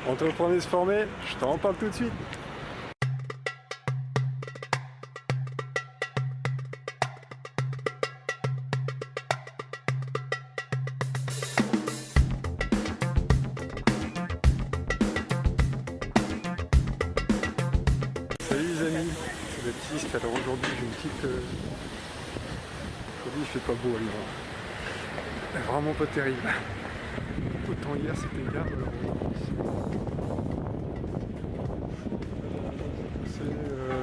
Entreprenez se former, je t'en parle tout de suite. Salut les amis, c'est Baptiste. Alors aujourd'hui j'ai une petite... Aujourd'hui il fait pas beau à Lyon. Vraiment pas terrible. Autant hier c'était bien, alors aujourd'hui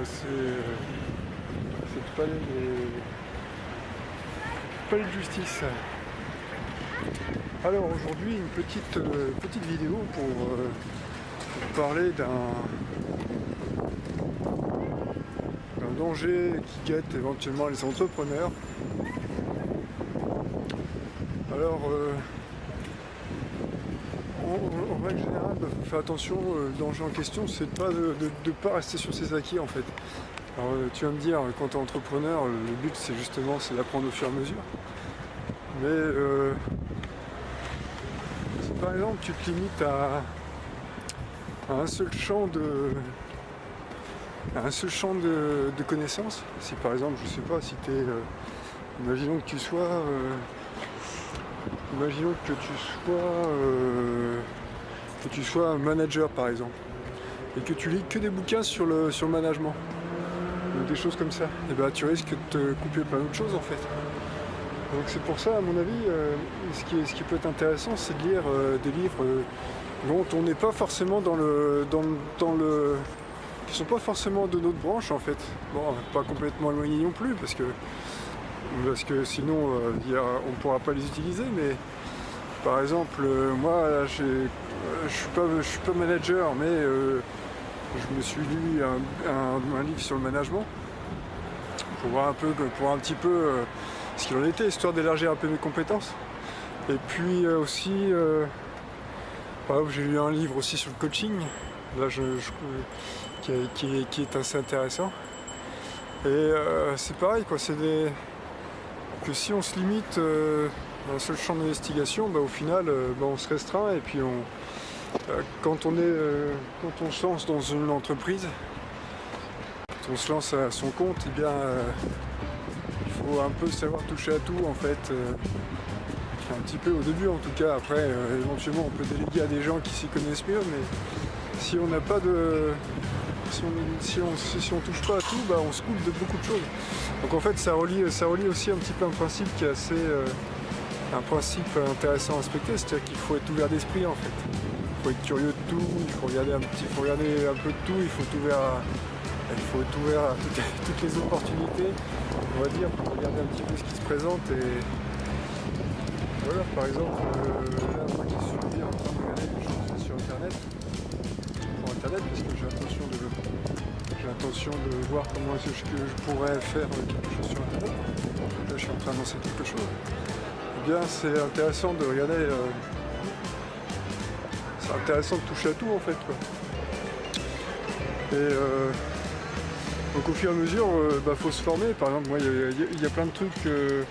c'est le palais de justice. Alors aujourd'hui une petite vidéo pour parler d'un danger qui guette éventuellement les entrepreneurs. Alors en règle générale, il faut faire attention. Le danger en question, c'est de ne pas rester sur ses acquis en fait. Alors tu vas me dire, quand tu es entrepreneur, le but c'est d'apprendre au fur et à mesure. Mais si par exemple tu te limites à un seul champ de connaissances, si par exemple, je sais pas, si tu es... imaginons que tu sois un manager par exemple, et que tu lis que des bouquins sur le management, ou des choses comme ça, et ben tu risques de te couper plein d'autres choses en fait. Donc c'est pour ça, à mon avis, ce qui peut être intéressant, c'est de lire des livres dont on n'est pas forcément qui sont pas forcément de notre branche en fait. Bon, pas complètement éloignés non plus, parce que sinon on ne pourra pas les utiliser, mais par exemple moi là, je suis pas manager, mais je me suis lu un livre sur le management pour voir un petit peu ce qu'il en était, histoire d'élargir un peu mes compétences. Et puis aussi par exemple, j'ai lu un livre aussi sur le coaching là, qui est assez intéressant. Et c'est pareil quoi, que si on se limite à un seul champ d'investigation, au final on se restreint, et puis quand on se lance dans une entreprise, quand on se lance à son compte, eh bien il faut un peu savoir toucher à tout en fait, un petit peu au début en tout cas. Après éventuellement on peut déléguer à des gens qui s'y connaissent mieux, mais si on n'a pas de... Si on touche pas à tout, on se coupe de beaucoup de choses. Donc en fait ça relie aussi un petit peu un principe qui est assez un principe intéressant à respecter, c'est-à-dire qu'il faut être ouvert d'esprit en fait. Il faut être curieux de tout, il faut regarder un peu de tout, il faut être ouvert à toutes les opportunités, on va dire, pour regarder un petit peu ce qui se présente. Et voilà, par exemple, là moi je suis en train de regarder des choses sur internet, parce que j'ai l'intention de voir comment est-ce que je pourrais faire quelque chose sur internet. Là je suis en train de lancer quelque chose. Eh bien c'est intéressant de regarder, c'est intéressant de toucher à tout en fait quoi. Et donc au fur et à mesure, faut se former. Par exemple, moi il y a plein de trucs que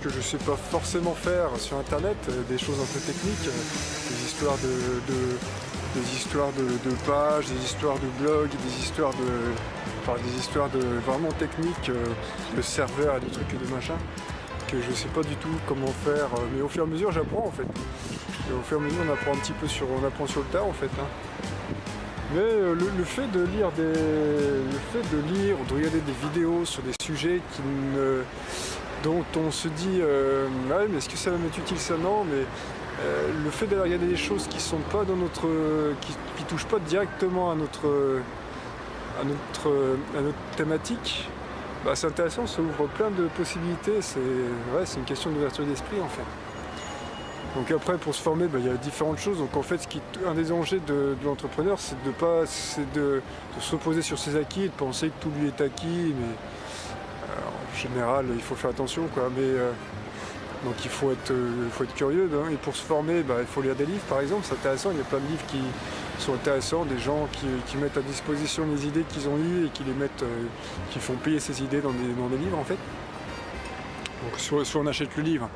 je sais pas forcément faire sur internet, des choses un peu techniques, des histoires de pages, des histoires de blogs, des histoires vraiment techniques, de serveurs et des trucs et des machins, que je sais pas du tout comment faire, mais au fur et à mesure j'apprends en fait. Et au fur et à mesure on apprend sur le tas en fait. Mais le fait de lire ou de regarder des vidéos sur des sujets dont on se dit ouais, mais est-ce que ça va m'être utile ça? Non, mais le fait d'aller regarder des choses qui sont pas dans qui touchent pas directement à notre thématique, c'est intéressant, ça ouvre plein de possibilités. C'est une question d'ouverture d'esprit en fait. Donc après, pour se former, il y a différentes choses. Donc en fait, un des dangers de l'entrepreneur, c'est de se reposer sur ses acquis et de penser que tout lui est acquis. Mais en général, il faut faire attention quoi. Mais donc il faut être curieux. Et pour se former, il faut lire des livres par exemple. C'est intéressant. Il y a plein de livres qui sont intéressants, des gens qui mettent à disposition les idées qu'ils ont eues et qui font payer ces idées dans des livres en fait. Donc soit on achète le livre,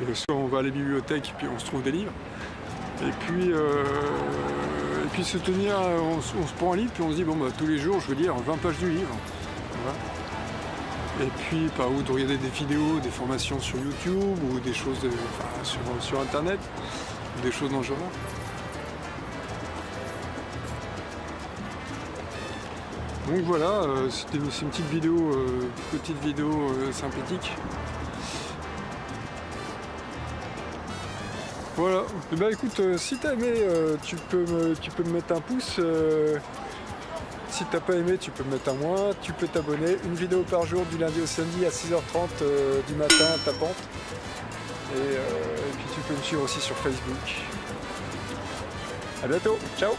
et soit on va à la bibliothèque et puis on se trouve des livres. Et puis puis se tenir, on se prend un livre, puis on se dit, bon bah tous les jours je veux lire 20 pages du livre. Voilà. Et puis ou de regarder des vidéos, des formations sur YouTube ou des choses sur internet, des choses dans ce genre-là. Donc voilà, c'est une petite vidéo sympathique. Voilà, et bah écoute, si t'as aimé, tu peux me mettre un pouce. Si t'as pas aimé, tu peux me mettre un moins. Tu peux t'abonner. Une vidéo par jour du lundi au samedi à 6h30 du matin, tapante. Et puis tu peux me suivre aussi sur Facebook. À bientôt, ciao!